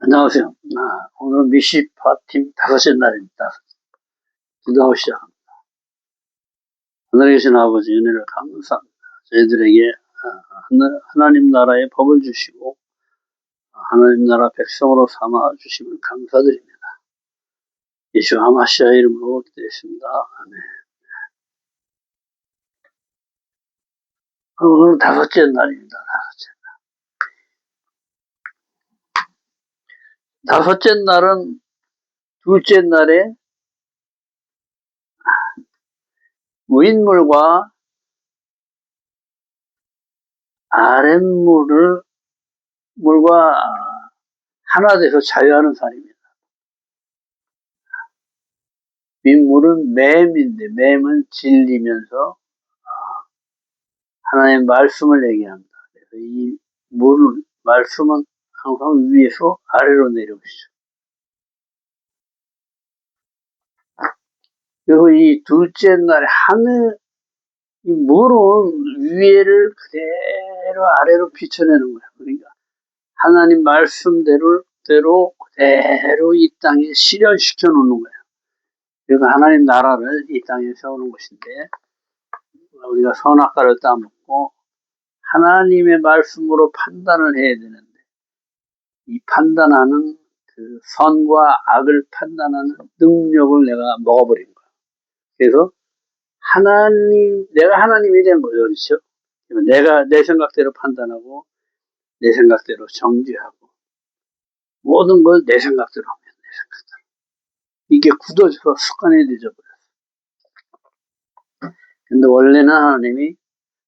안녕하세요. 오늘은 미시파팀 5째 날입니다. 기도하고 시작합니다. 하늘에 계신 아버지 은혜를 감사합니다. 저희들에게 하나님 나라의 법을 주시고 하나님 나라 백성으로 삼아 주심을 감사드립니다. 예수 하마시아 이름으로 기도했습니다. 아멘. 오늘은 5째 날입니다. 5째 날은 둘째 날에 윗물과 아랫물과 하나 돼서 자유하는 살입니다. 윗물은 맴인데, 맴은 진리면서 하나님의 말씀을 얘기합니다. 그래서 이 말씀은 항상 위에서 아래로 내려오시죠. 그리고 이 둘째 날에 이 물은 위에를 그대로 아래로 비춰내는 거예요. 그러니까 하나님 말씀대로 그대로 이 땅에 실현시켜 놓는 거예요. 그러니까 하나님 나라를 이 땅에 세우는 것인데, 우리가 선악과를 따먹고 하나님의 말씀으로 판단을 해야 되는데, 이 판단하는 그 선과 악을 판단하는 능력을 내가 먹어버린 거야. 그래서 내가 하나님이 된 거죠. 그렇죠? 내가 내 생각대로 판단하고, 내 생각대로 정죄하고, 모든 걸 내 생각대로 하면 내 생각대로. 이게 굳어져서 습관이 되어버렸어. 근데 원래는 하나님이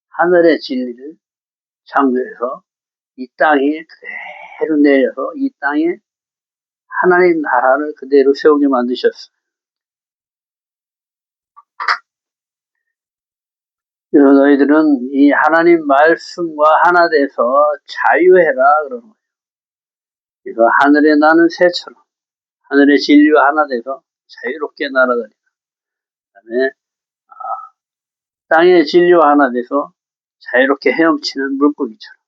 하늘의 진리를 창조해서 이 땅에 그대로 내려서 이 땅에 하나님 나라를 그대로 세우게 만드셨어요. 그래서 너희들은 이 하나님 말씀과 하나 돼서 자유해라 그러는 거예요. 그래서 하늘에 나는 새처럼 하늘의 진리와 하나 돼서 자유롭게 날아다니라. 그다음에 땅의 진리와 하나 돼서 자유롭게 헤엄치는 물고기처럼.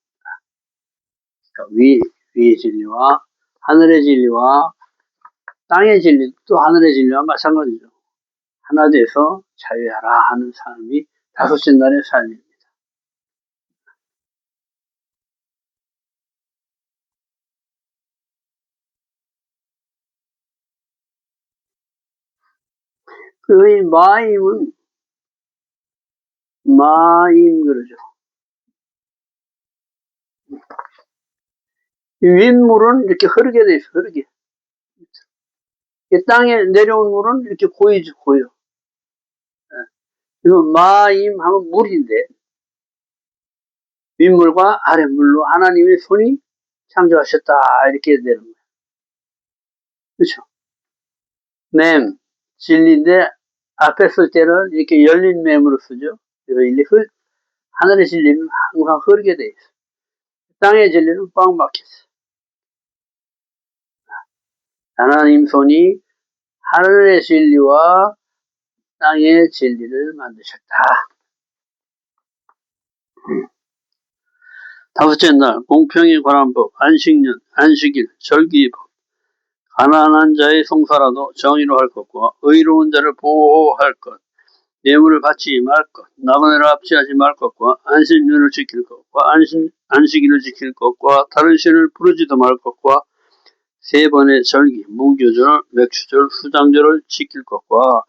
그러니까 위의 진리와 하늘의 진리와 땅의 진리, 또 하늘의 진리와 마찬가지죠. 하나 돼서 자유하라 하는 삶이 5째 날의 삶입니다. 그 마임은 마임 그러죠. 윗물은 이렇게 흐르게 돼 있어, 흐르게. 땅에 내려온 물은 이렇게 고이죠, 고여. 이거 마임 하면 물인데, 윗물과 아랫물로 하나님의 손이 창조하셨다, 이렇게 되는 거예요. 그렇죠? 맴, 진리인데, 앞에 쓸 때는 이렇게 열린 맴으로 쓰죠. 그래서 하늘의 진리는 항상 흐르게 돼 있어. 땅의 진리는 꽉 막혔어. 하나님 손이 하늘의 진리와 땅의 진리를 만드셨다. 5째 날, 공평에 관한 법, 안식년, 안식일, 절기법, 가난한 자의 송사라도 정의로 할 것과 의로운 자를 보호할 것, 뇌물을 받지 말 것, 나그네를 압제하지 말 것과 안식년을 지킬 것과 안식일을 지킬 것과 다른 신을 부르지도 말 것과 3번의 절기, 무교절, 맥추절, 수장절을 지킬 것과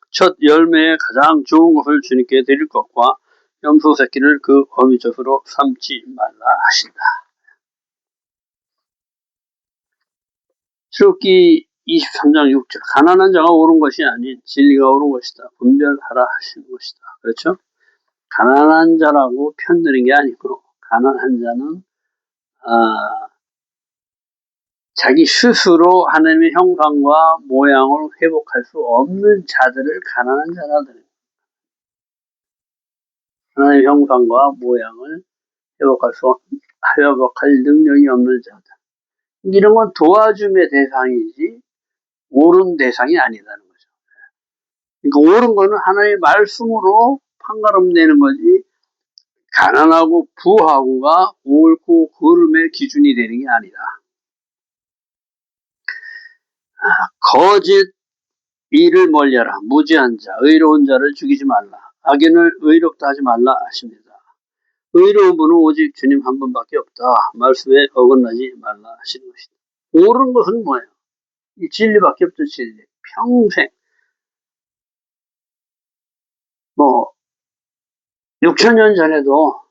첫 열매에 가장 좋은 것을 주님께 드릴 것과 염소 새끼를 그 어미젖으로 삼지 말라 하신다. 출애굽기 23장 6절, 가난한 자가 옳은 것이 아닌 진리가 옳은 것이다. 분별하라 하시는 것이다. 그렇죠? 가난한 자라고 편드는 게 아니고, 가난한 자는 자기 스스로 하나님의 형상과 모양을 회복할 수 없는 자들을 가난한 자라 그래요. 하나님의 형상과 모양을 회복할 능력이 없는 자들. 이런 건 도와줌의 대상이지 옳은 대상이 아니라는 거죠. 그러니까 옳은 거는 하나님의 말씀으로 판가름 내는 거지, 가난하고 부하고가 옳고 그름의 기준이 되는 게 아니다. 거짓 일을 멀리하라. 무지한 자, 의로운 자를 죽이지 말라. 악인을 의롭다 하지 말라 하십니다. 의로운 분은 오직 주님 한 분밖에 없다. 말씀에 어긋나지 말라 하시는 것이다. 옳은 것은 뭐예요? 이 진리밖에 없죠. 진리. 평생 6,000년 전에도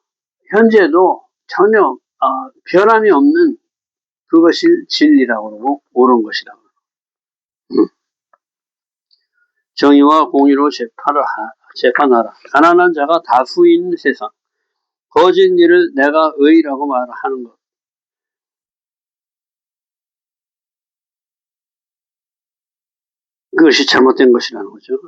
현재도 전혀 변함이 없는 그것이 진리라고 그러고 옳은 것이라고 그러고. 정의와 공의로 재판하라. 가난한 자가 다수인 세상. 거짓 일을 내가 의라고 말하는 것. 그것이 잘못된 것이라는 거죠.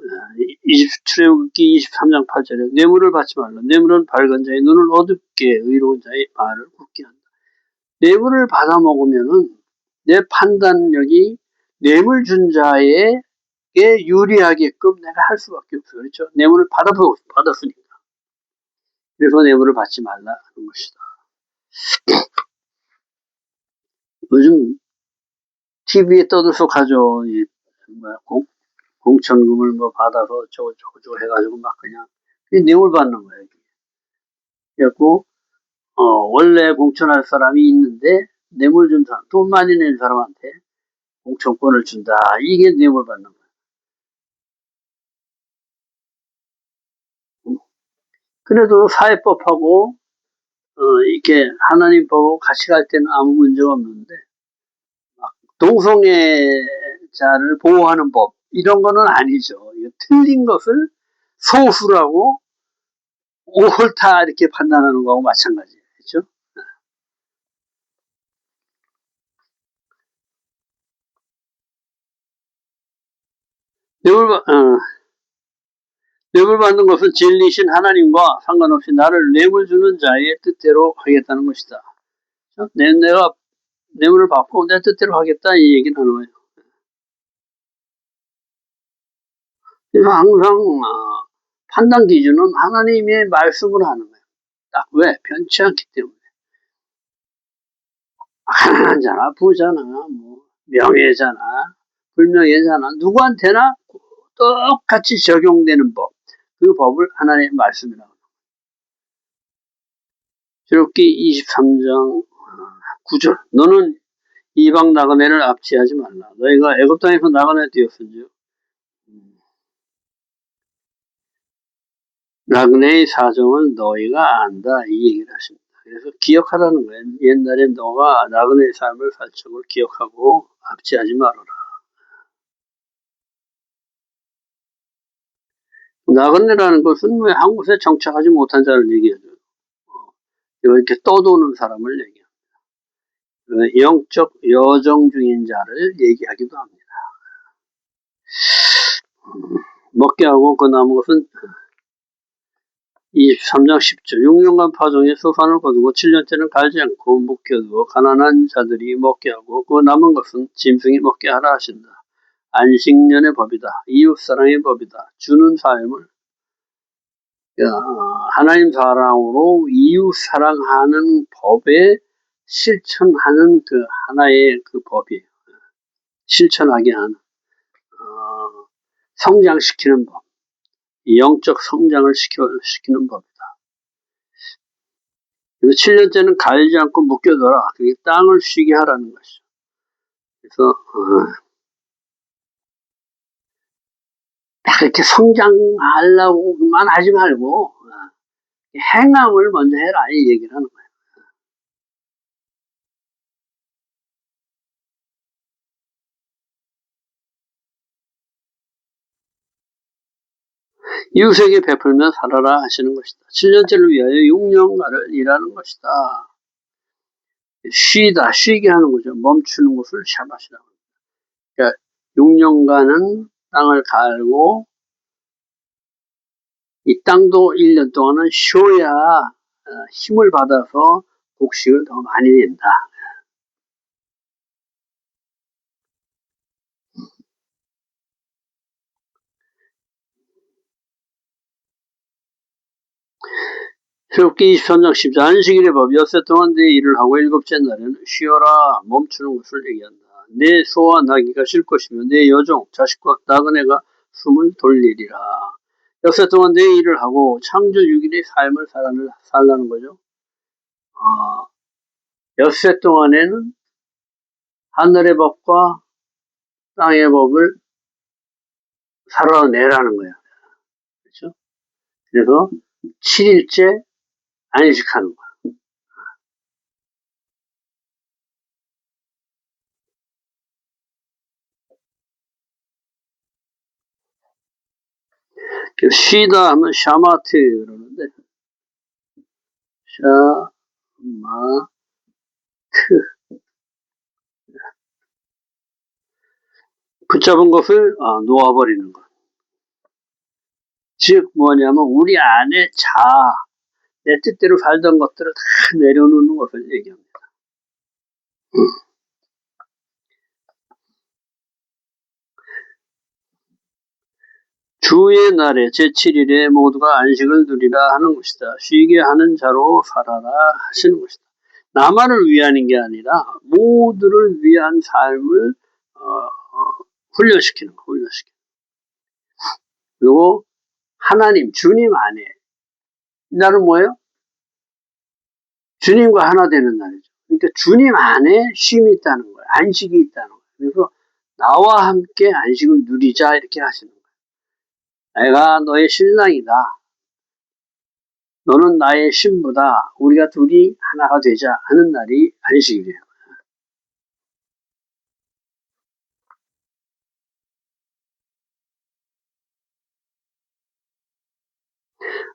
출애굽기 23장 8절에 뇌물을 받지 말라. 뇌물은 밝은 자의 눈을 어둡게 의로운 자의 말을 굳게 한다. 뇌물을 받아 먹으면은 내 판단력이 뇌물 준 자에게 유리하게끔 내가 할 수밖에 없어요. 그렇죠? 뇌물을 받았으니까. 그래서 뇌물을 받지 말라는 것이다. 요즘 TV에 떠들썩하죠. 공천금을 받아서 저거 해가지고 막 그냥 뇌물 받는 거예요. 그래갖고 원래 공천할 사람이 있는데 뇌물 준 사람, 돈 많이 낸 사람한테 공천권을 준다. 이게 뇌물 받는 거예요. 그래도 사회법하고 이렇게 하나님 법하고 같이 갈 때는 아무 문제가 없는데 동성애자를 보호하는 법 이런 거는 아니죠. 이거 틀린 것을 소수라고 옳다 이렇게 판단하는 거하고 마찬가지예요. 그렇죠? 뇌물 받는 것은 진리신 하나님과 상관없이 나를 뇌물 주는 자의 뜻대로 하겠다는 것이다. 내가 뇌물을 받고 내 뜻대로 하겠다 이 얘기를 하는 거예요. 그래서 항상 판단 기준은 하나님의 말씀으로 하는 거예요. 딱 왜? 변치 않기 때문에. 가난한 자나 부자나 명예자나 불명예자나 누구한테나 똑같이 적용되는 법. 그 법을 하나님의 말씀이라고 합니다. 출애굽기 23장 9절. 너는 이방 나그네를 압제하지 말라. 너희가 애굽 땅에서 나그네 되었은즉 나그네의 사정을 너희가 안다 이 얘기를 하십니다. 그래서 기억하라는 거예요. 옛날에 너가 나그네의 삶을 살 적을 기억하고 압제하지 말아라. 나그네라는 것은 왜 한 곳에 정착하지 못한 자를 얘기하죠. 이렇게 떠도는 사람을 얘기합니다. 영적 여정 중인 자를 얘기하기도 합니다. 먹게 하고 그 남은 것은 23장 10절 6년간 파종에 소산을 거두고 7년째는 갈지 않고 묵혀두어 가난한 자들이 먹게 하고 그 남은 것은 짐승이 먹게 하라 하신다. 안식년의 법이다. 이웃사랑의 법이다. 주는 삶을 하나님 사랑으로 이웃사랑하는 법에 실천하는 그 하나의 그 법이에요. 실천하게 하는 성장시키는 법. 영적 성장을 시키는 법이다. 그래서 7년째는 갈지 않고 묶여둬라. 그게 땅을 쉬게 하라는 것이죠. 그래서 딱 이렇게 성장하려고만 하지 말고 행함을 먼저 해라 이 얘기를 하는 거예요. 이웃에게 베풀며 살아라 하시는 것이다. 7년째를 위하여 6년간을 일하는 것이다. 쉬게 하는 거죠. 멈추는 것을 샤바시라고 합니다. 그러니까 6년간은 땅을 갈고 이 땅도 1년 동안은 쉬어야 힘을 받아서 곡식을 더 많이 낸다. 출애굽기 23장 10절 안식일의 법 엿새 동안 내 일을 하고 일곱째 날에는 쉬어라 멈추는 것을 얘기한다. 내 소와 나귀가 쉴 것이며 내 여종 자식과 나그네가 숨을 돌리리라. 역사 동안 내 일을 하고 창조 6일의 삶을 살라는 거죠. 엿새 동안에는 하늘의 법과 땅의 법을 살아내라는 거야. 그렇죠? 그래서 7일째 안식하는 거야. 쉬다 하면 샤마트 그러는데, 샤마트. 붙잡은 것을 놓아버리는 것. 즉 뭐냐면 우리 안에 내 뜻대로 살던 것들을 다 내려놓는 것을 얘기합니다. 주의 날에 제7일에 모두가 안식을 누리라 하는 것이다. 쉬게 하는 자로 살아라 하시는 것이다. 나만을 위하는 게 아니라 모두를 위한 삶을 훈련시키는 거. 그리고 하나님, 주님 안에 이 날은 뭐예요? 주님과 하나 되는 날이죠. 그러니까 주님 안에 쉼이 있다는 거예요. 안식이 있다는 거예요. 그래서 나와 함께 안식을 누리자 이렇게 하시는 거예요. 내가 너의 신랑이다. 너는 나의 신부다. 우리가 둘이 하나가 되자 하는 날이 안식이래요.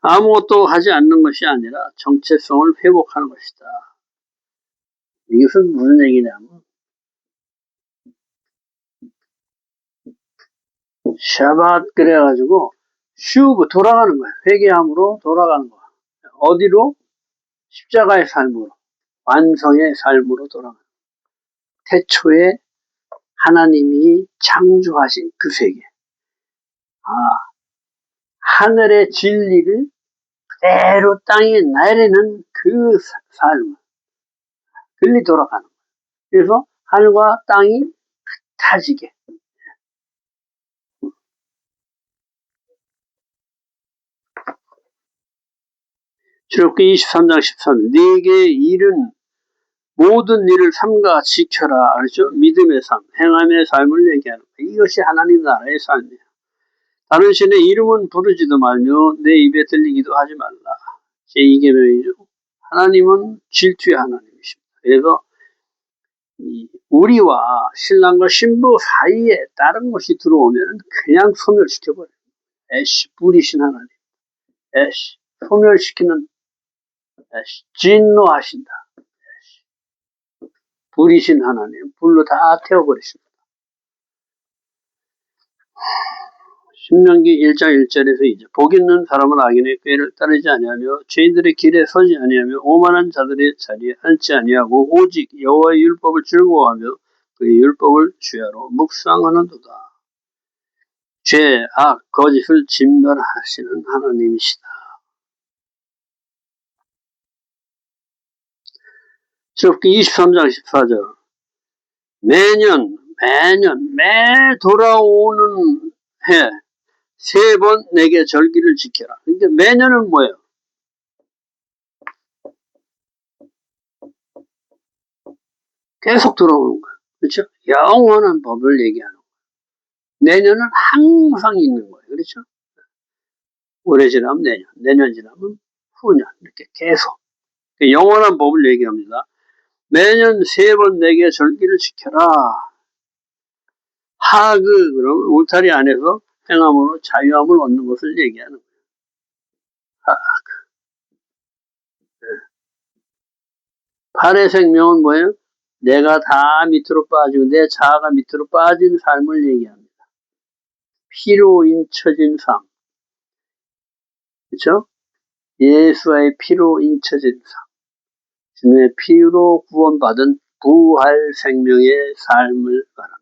아무것도 하지 않는 것이 아니라 정체성을 회복하는 것이다. 이것은 무슨 얘기냐면 샤밧 그래가지고 쉬고 돌아가는 거예요. 회개함으로 돌아가는 거야. 어디로? 십자가의 삶으로, 완성의 삶으로 돌아가는 거예요. 태초에 하나님이 창조하신 그 세계, 하늘의 진리를 그대로 땅에 내리는 그 삶, 글리 돌아가는 거예요. 그래서 하늘과 땅이 같아지게. 출애굽기 23장 13절 네게 이른 모든 일을 삼가 지켜라. 그렇죠? 믿음의 삶, 행함의 삶을 얘기하는 거예요. 이것이 하나님 나라의 삶이에요. 다른 신의 이름은 부르지도 말며 내 입에 들리기도 하지 말라. 제2계명이죠. 하나님은 질투의 하나님이십니다. 그래서 우리와 신랑과 신부 사이에 다른 것이 들어오면 그냥 소멸시켜버려요. 에쉬, 뿌리신 하나님. 에쉬, 소멸시키는 에쉬, 진노하신다. 에쉬, 뿌리신 하나님. 불로 다 태워버리십니다. 신명기 1장 1절에서 이제 복 있는 사람은 악인의 꾀를 따르지 아니하며 죄인들의 길에 서지 아니하며 오만한 자들의 자리에 앉지 아니하고 오직 여호와의 율법을 즐거워하며 그의 율법을 주야로 묵상하는도다. 죄, 악, 거짓을 진멸하시는 하나님이시다. 출애굽기 23장 14절 매년 매 돌아오는 해 3번 내게 절기를 지켜라. 그러니까 매년은 뭐예요? 계속 돌아오는 거예요. 그렇죠? 영원한 법을 얘기하는 거예요. 내년은 항상 있는 거예요. 그렇죠? 올해 지나면 내년 지나면 후년 이렇게 계속 영원한 법을 얘기합니다. 매년 3번 내게 절기를 지켜라. 하그 그럼 울타리 안에서 행함으로 자유함을 얻는 것을 얘기하는 거예요. 팔의 생명은 뭐예요? 내가 다 밑으로 빠지고 내 자아가 밑으로 빠진 삶을 얘기합니다. 피로 인쳐진 삶. 그렇죠? 예수의 피로 인쳐진 삶. 주님의 피로 구원받은 부활 생명의 삶을 말합니다.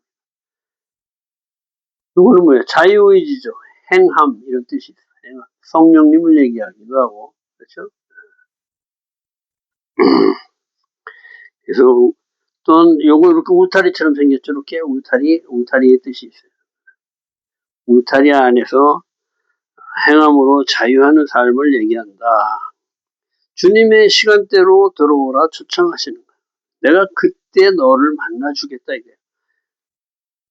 이거는 뭐예요? 자유의지죠. 행함 이런 뜻이 있어요. 행함. 성령님을 얘기하기도 하고 그렇죠? 그래서 또는 요거 이렇게 울타리처럼 생겼죠. 이렇게 울타리의 뜻이 있어요. 울타리 안에서 행함으로 자유하는 삶을 얘기한다. 주님의 시간대로 들어오라 초청하시는 거예요. 내가 그때 너를 만나주겠다 이거예요.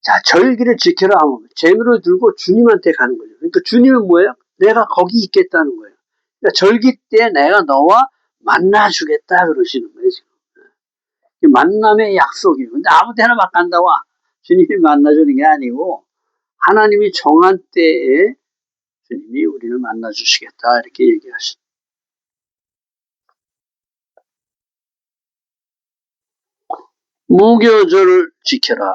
자, 절기를 지켜라 하면 재미를 들고 주님한테 가는 거죠. 그러니까 주님은 뭐예요? 내가 거기 있겠다는 거예요. 그러니까 절기 때 내가 너와 만나주겠다 그러시는 거예요. 지금. 만남의 약속이에요. 근데 아무 데나 막 간다고 주님이 만나주는 게 아니고 하나님이 정한 때에 주님이 우리를 만나주시겠다 이렇게 얘기하시죠. 무교절을 지켜라.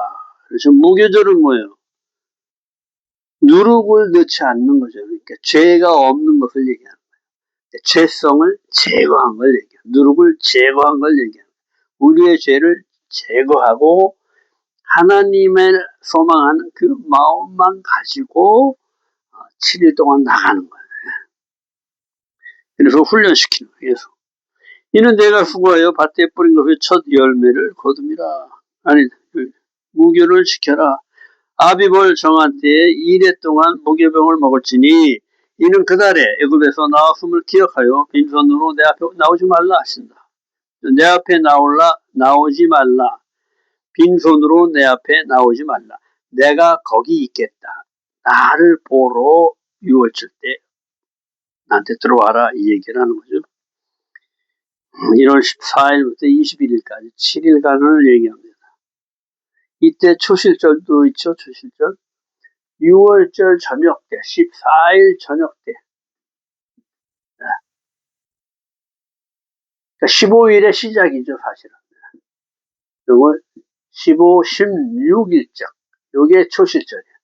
그래서 무교절은 뭐예요? 누룩을 넣지 않는 거죠. 그러니까 죄가 없는 것을 얘기하는 거예요. 죄성을 제거한 걸 얘기해요. 누룩을 제거한 걸 얘기해요. 우리의 죄를 제거하고 하나님을 소망하는 그 마음만 가지고 7일 동안 나가는 거예요. 그래서 훈련시키는 거예요. 그래서 이는 내가 수고하여 밭에 뿌린 것의 첫 열매를 거둠이라. 아니, 무교를 지켜라. 아비벌 정한 때에 2일 동안 무교병을 먹을지니 이는 그달에 애굽에서 나왔음을 기억하여 빈손으로 내 앞에 나오지 말라 하신다. 내 앞에 나오지 말라. 빈손으로 내 앞에 나오지 말라. 내가 거기 있겠다. 나를 보러 6월절 때 나한테 들어와라 이 얘기를 하는 거죠. 1월 14일부터 21일까지 7일간을 얘기합니다. 이때 초실절도 있죠. 초실절. 6월절 저녁 때 14일 저녁 때 그러니까 15일의 시작이죠. 사실은. 이걸 15, 16일적 이게 초실절이에요.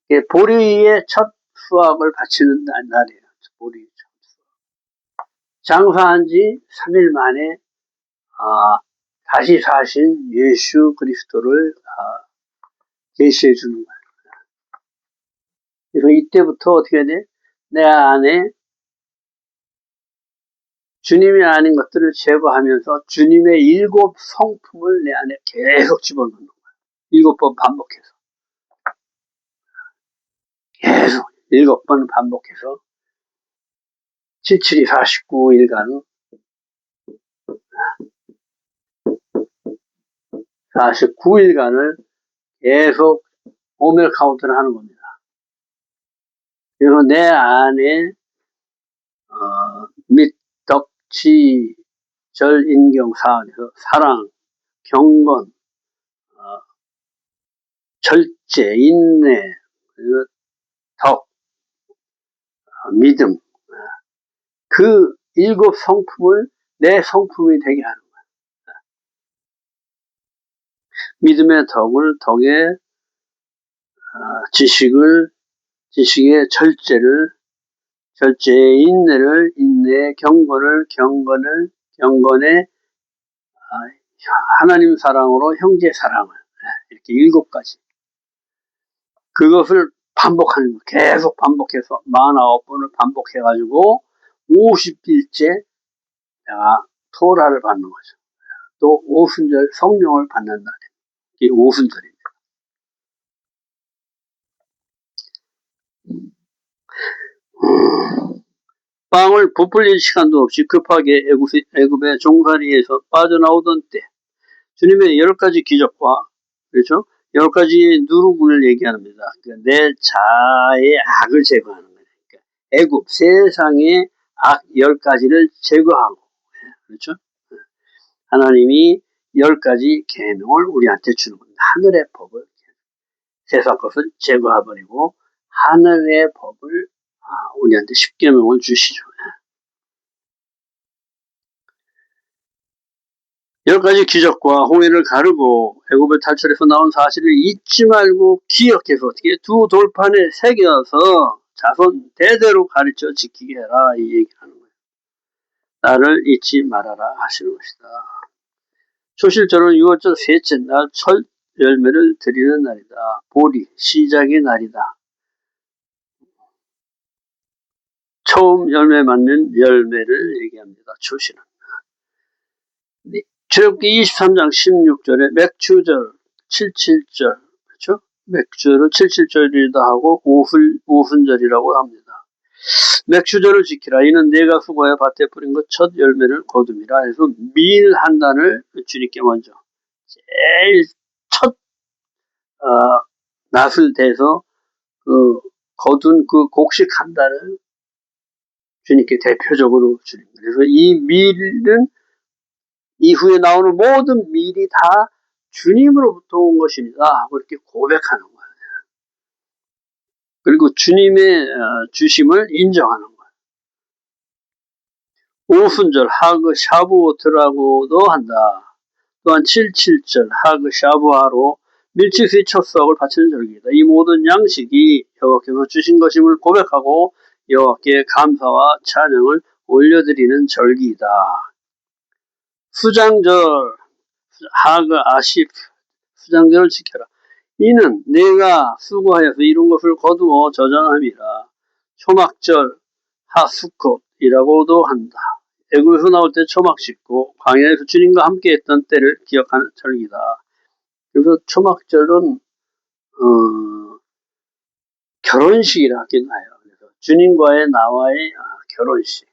이게 보리의 첫 수확을 바치는 날이에요. 보리 첫 수확. 장사한 지 3일 만에 다시 사신 예수 그리스도를 계시해 주는 거예요. 그래서 이때부터 어떻게 해야 돼? 내 안에 주님이 아닌 것들을 제거하면서 주님의 7 성품을 내 안에 계속 집어넣는 거예요. 7번 반복해서. 계속 7번 반복해서 77이 49일간 49일간을 계속 오멜 카운트를 하는 겁니다. 그래서 내 안에 및 덕지 절 인경 사안에서 사랑, 경건, 절제, 인내, 덕, 믿음 그 7 성품을 내 성품이 되게 하는 거예요. 믿음의 덕의 지식의 절제의 인내를, 인내의 경건의 하나님 사랑으로 형제 사랑을 이렇게 7가지 그것을 반복하는 거예요. 계속 반복해서 49번을 반복해가지고 50일째 내가 토라를 받는 거죠. 또 오순절 성령을 받는 날이에요. 이게 오순절입니다. 빵을 부풀릴 시간도 없이 급하게 애굽의 종살이에서 빠져나오던 때 주님의 10가지 기적과 그렇죠? 10가지 누룩을 얘기합니다. 그러니까 내 자아의 악을 제거하는 거예요. 그러니까 애굽 세상의 악 10가지를 제거하고 그렇죠? 하나님이 10가지 계명을 우리한테 주는 겁니다. 하늘의 법을 세상 것을 제거해버리고 하늘의 법을 우리한테 10계명을 주시죠. 10가지 기적과 홍해를 가르고 애굽을 탈출해서 나온 사실을 잊지 말고 기억해서 어떻게 두 돌판에 새겨서 자손 대대로 가르쳐 지키게 해라 이 얘기를 하는 거예요. 나를 잊지 말아라 하시는 것이다. 초실절은 6월절 셋째 날 첫 열매를 드리는 날이다. 보리 시작의 날이다. 처음 열매 맺는 열매를 얘기합니다. 초실은. 출애굽기 23장 16절에 맥주절 77절, 그렇죠? 맥주를 77절이기도 하고 오순절이라고 합니다. 맥주절을 지키라. 이는 내가 수고하여 밭에 뿌린 것 첫 열매를 거둠이라 해서 밀 한 단을 주님께 먼저 제일 첫 낫을 대서 그 거둔 그 곡식 한 단을 주님께 대표적으로 주님. 그래서 이 밀은 이후에 나오는 모든 밀이 다 주님으로부터 온 것입니다 하고 이렇게 고백하는 거예요. 그리고 주님의 주심을 인정하는 거예요. 오순절 하그 샤부오트라고도 한다. 또한 77절 하그 샤부하로 밀치수의 첫 수확을 바치는 절기이다. 이 모든 양식이 여호와께서 주신 것임을 고백하고 여호와께 감사와 찬양을 올려드리는 절기이다. 수장절 하그 아시프 수장절을 지켜라. 이는 내가 수고하여서 이룬 것을 거두어 저장함이라. 초막절 하수컷이라고도 한다. 애굽에서 나올 때 초막 씻고 광야에서 주님과 함께 했던 때를 기억하는 절기다. 그래서 초막절은 결혼식이라 하긴 해요. 그래서 주님과의 나와의 결혼식.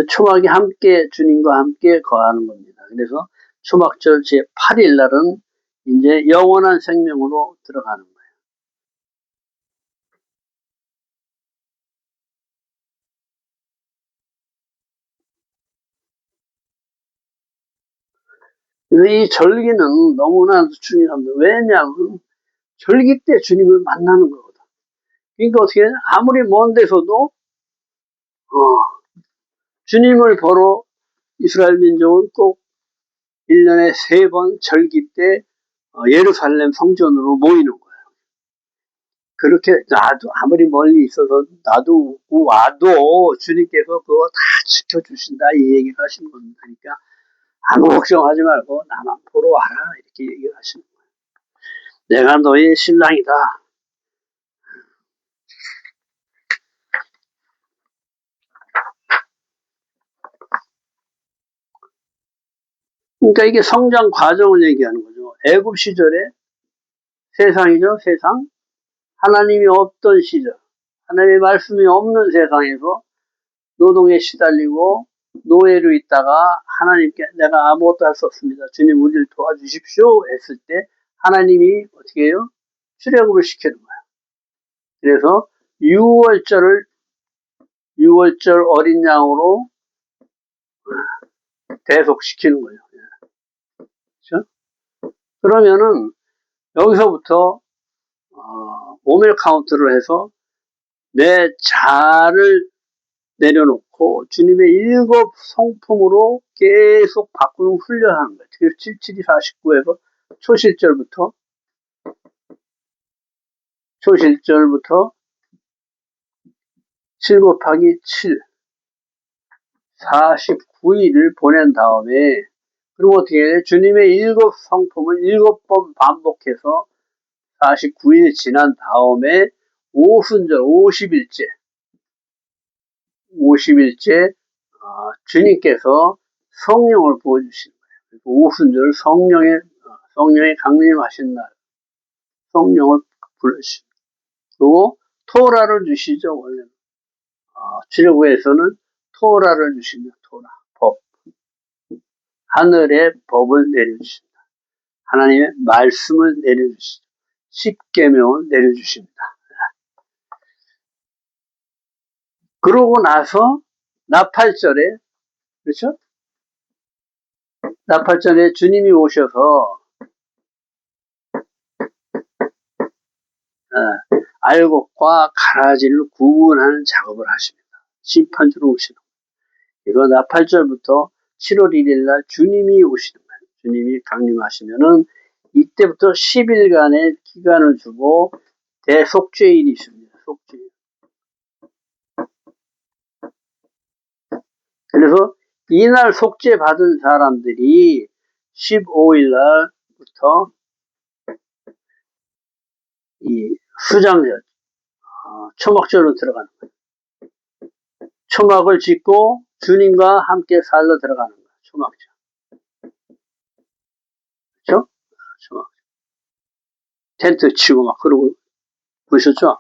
초막이 함께 주님과 함께 거하는 겁니다. 그래서 초막절 제8일 날은 이제 영원한 생명으로 들어가는 거예요. 그래서 이 절기는 너무나 중요합니다. 왜냐하면 절기 때 주님을 만나는 거거든. 그러니까 어떻게 아무리 먼 데서도 주님을 보러 이스라엘 민족은 꼭 1년에 3번 절기 때 예루살렘 성전으로 모이는 거예요. 그렇게 나도 아무리 멀리 있어서 나도 와도 주님께서 그거 다 지켜주신다 이 얘기를 하시는 겁니다. 그러니까 아무 걱정하지 말고 나만 보러 와라 이렇게 얘기를 하시는 거예요. 내가 너의 신랑이다. 그러니까 이게 성장 과정을 얘기하는 거죠. 애굽 시절에 세상이죠. 세상. 하나님이 없던 시절. 하나님의 말씀이 없는 세상에서 노동에 시달리고 노예로 있다가 하나님께 내가 아무것도 할 수 없습니다. 주님 우리를 도와주십시오 했을 때 하나님이 어떻게 해요? 출애굽을 시키는 거예요. 그래서 6월절 어린 양으로 대속시키는 거예요. 그렇죠? 그러면은 여기서부터 오멜 카운트를 해서 내 자를 내려놓고 주님의 7 성품으로 계속 바꾸는 훈련을 하는 거예요. 그래서 77이 49에서 초실절부터 7 곱하기 7 49일을 보낸 다음에 그리고 어떻게 해요? 주님의 7 성품을 7번 반복해서 49일 지난 다음에 오순절 50일째 주님께서 성령을 부어주시는 거예요. 오순절 성령의 강림하신 날 성령을 불러주시는 거예요. 그리고 토라를 주시죠. 원래는 출애굽에서는 토라를 주시면 토라 법 하늘의 법을 내려주신다. 하나님의 말씀을 내려주시죠. 십계명을 내려주십니다. 그러고 나서 나팔절에 그렇죠? 나팔절에 주님이 오셔서 알곡과 가라지를 구분하는 작업을 하십니다. 심판주로 오시는 거예요. 그리고 나팔절부터 7월 1일 날 주님이 오시는 거예요. 주님이 강림하시면은 이때부터 10일간의 기간을 주고 대속죄일이 있습니다. 속죄일. 그래서 이날 속죄 받은 사람들이 15일 날부터 이 수장절, 초막절로 들어가는 거예요. 초막을 짓고 주님과 함께 살러 들어가는 거야. 초막절. 그렇죠? 초막. 텐트 치고 막 그러고 보셨죠?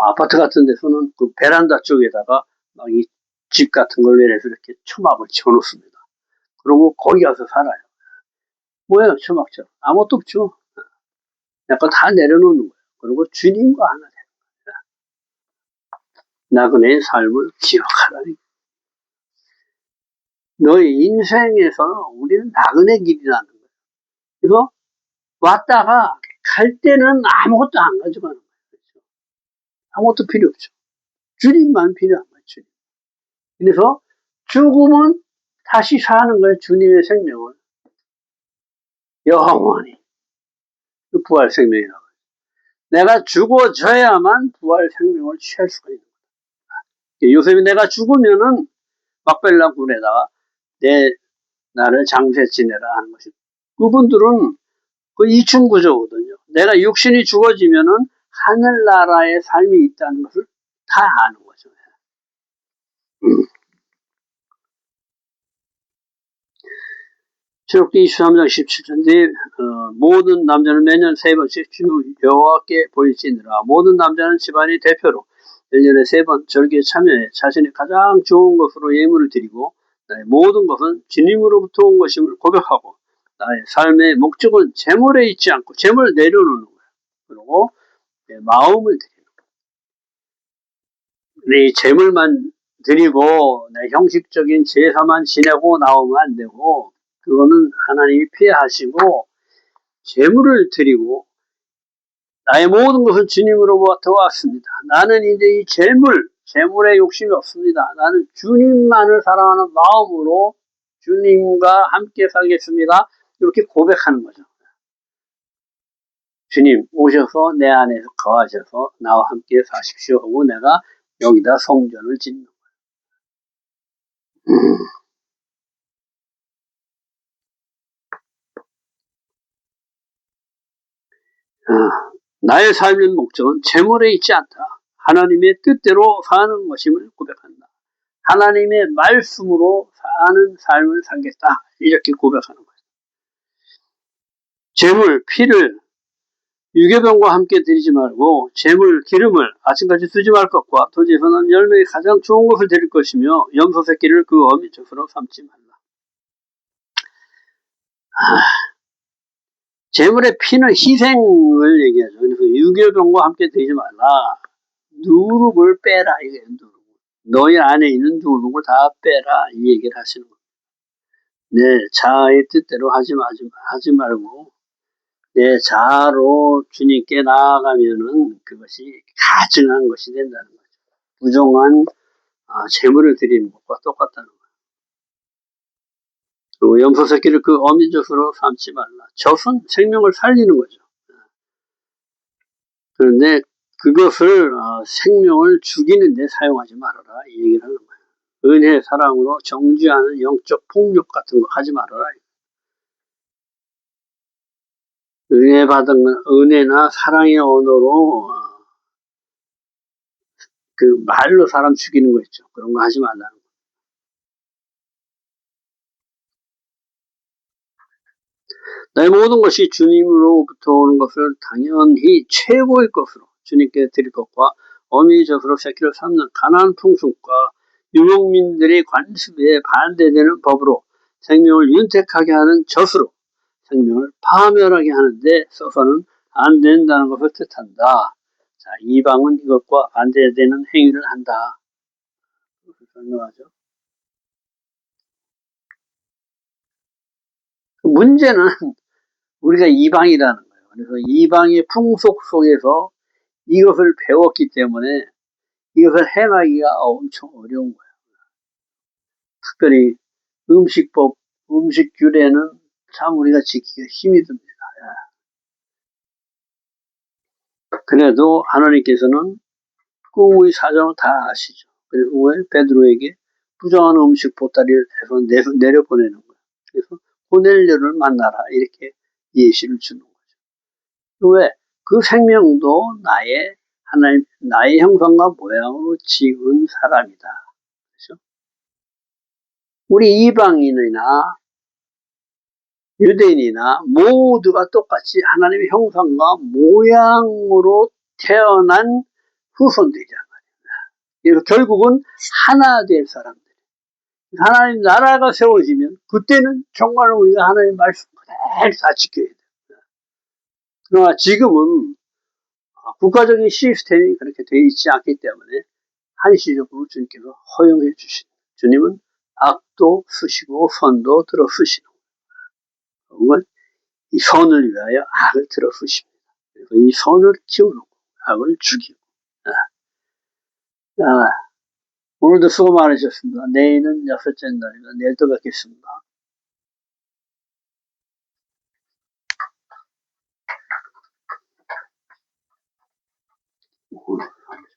아파트 같은 데서는 그 베란다 쪽에다가 막 이 집 같은 걸 내려서 이렇게 초막을 치워 놓습니다. 그리고 거기 가서 살아요. 뭐예요, 초막절? 아무것도 없죠. 약간 다 내려놓는 거예요. 그리고 주님과 하나 돼요. 나그네의 삶을 기억하라니. 너의 인생에서 우리는 나그네 길이라는 거예요. 그래서 왔다가 갈 때는 아무것도 안 가져가는 거예요. 그렇죠? 아무것도 필요 없죠. 주님만 필요한 거예요. 주님. 그래서 죽으면 다시 사는 거예요. 주님의 생명을. 영원히. 그 부활 생명이라고. 내가 죽어져야만 부활 생명을 취할 수가 있는 거예요. 요셉이 내가 죽으면은 막벨라 굴에다가 내 나를 장세 지내라 하는 것이. 그분들은 그 이충 구조거든요. 내가 육신이 죽어지면은 하늘나라의 삶이 있다는 것을 다 아는 거죠. 출애굽기 23장 17절 네 모든 남자는 매년 3번씩 주 여호와께 보일지니라. 모든 남자는 집안의 대표로 1년에 3번 절기에 참여해 자신이 가장 좋은 것으로 예물을 드리고 나의 모든 것은 주님으로부터 온 것임을 고백하고 나의 삶의 목적은 재물에 있지 않고 재물을 내려놓는 거예요. 그리고 내 마음을 드리는 거예요. 이 재물만 드리고 내 형식적인 제사만 지내고 나오면 안 되고 그거는 하나님이 피하시고 재물을 드리고 나의 모든 것은 주님으로부터 왔습니다. 나는 이제 이 재물에 욕심이 없습니다. 나는 주님만을 사랑하는 마음으로 주님과 함께 살겠습니다. 이렇게 고백하는 거죠. 주님 오셔서 내 안에서 거하셔서 나와 함께 사십시오 하고 내가 여기다 성전을 짓는 거예요. 나의 삶의 목적은 재물에 있지 않다. 하나님의 뜻대로 사는 것임을 고백한다. 하나님의 말씀으로 사는 삶을 살겠다. 이렇게 고백하는 거예요. 재물, 피를 유괴병과 함께 드리지 말고 재물, 기름을 아침까지 쓰지 말 것과 토지에서는 열매의 가장 좋은 것을 드릴 것이며 염소 새끼를 그 어미 젖으로 삼지 말라. 재물의 피는 희생을 얘기하죠. 그래서 유괴병과 함께 드리지 말라. 누룩을 빼라 이거예요. 누룩. 너희 안에 있는 누룩을 다 빼라 이 얘기를 하시는 거예요. 내 자아의 뜻대로 하지 말고 내 자아로 주님께 나아가면은 그것이 가증한 것이 된다는 거죠. 부정한 재물을 드리는 것과 똑같다는 거예요. 그리고 염소 새끼를 그 어미젖으로 삼지 말라. 젖은 생명을 살리는 거죠. 그런데 그것을 생명을 죽이는 데 사용하지 말아라 이 얘기를 하는 거예요. 은혜 사랑으로 정죄하는 영적 폭력 같은 거 하지 말아라. 은혜 받은 은혜나 사랑의 언어로 그 말로 사람 죽이는 거 있죠. 그런 거 하지 말라는 거예요. 나의 모든 것이 주님으로부터 오는 것을 당연히 최고의 것으로 주님께 드릴 것과 어미의 젖으로 새끼를 삼는 가난한 풍습과 유목민들의 관습에 반대되는 법으로 생명을 윤택하게 하는 젖으로 생명을 파멸하게 하는데 써서는 안 된다는 것을 뜻한다. 자, 이방은 이것과 반대되는 행위를 한다. 설명하죠. 문제는 우리가 이방이라는 거예요. 그래서 이방의 풍속 속에서 이것을 배웠기 때문에 이것을 행하기가 엄청 어려운 거예요. 특별히 음식법, 음식 규례는 참 우리가 지키기가 힘이 듭니다. 그래도 하나님께서는 꿈의 사정을 다 아시죠. 그래서 왜 베드로에게 부정한 음식 보따리를 해서 내려보내는 거예요. 그래서 고넬료를 만나라 이렇게 예시를 주는 거죠. 왜? 그 생명도 나의 형상과 모양으로 지은 사람이다. 그렇죠? 우리 이방인이나 유대인이나 모두가 똑같이 하나님의 형상과 모양으로 태어난 후손들이란 말이에요. 그래서 결국은 하나 될 사람들. 하나님 나라가 세워지면 그때는 정말 우리가 하나님 말씀 그대로 다 지켜야 돼요. 그러나 지금은 국가적인 시스템이 그렇게 되어 있지 않기 때문에 한시적으로 주님께서 허용해 주신, 주님은 악도 쓰시고 선도 들어 쓰시는 거예요. 이 선을 위하여 악을 들어 쓰십니다. 그리고 이 선을 키우는 악을 죽이고. 오늘도 수고 많으셨습니다. 내일은 6째 날입니다. 내일 또 뵙겠습니다.